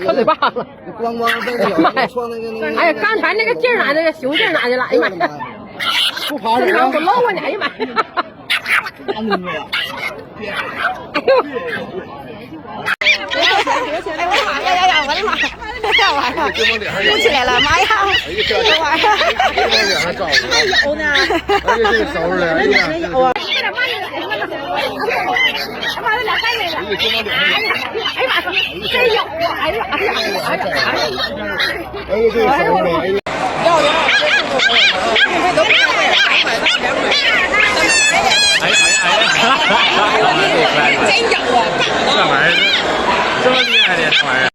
可嘴巴了，咣咣在那撞那个。哎呀，刚才那个劲儿哪去了？修劲哪去了？哎呀妈呀！不爬了，不搂我呢！哎呀妈呀！哎呦！哎我的妈呀呀呀！我的妈呀！呀玩意儿，鼓起来了，妈呀！这玩意儿，有呢。哎呀，这个收拾的，哎呀，有啊。妈的，俩干那个！哎呀妈呀！真有啊！哎呀哎呀哎呀哎呀！哎呦，这个收拾的，哎呀。要要。真有啊！这玩意儿这么厉害的这玩意儿。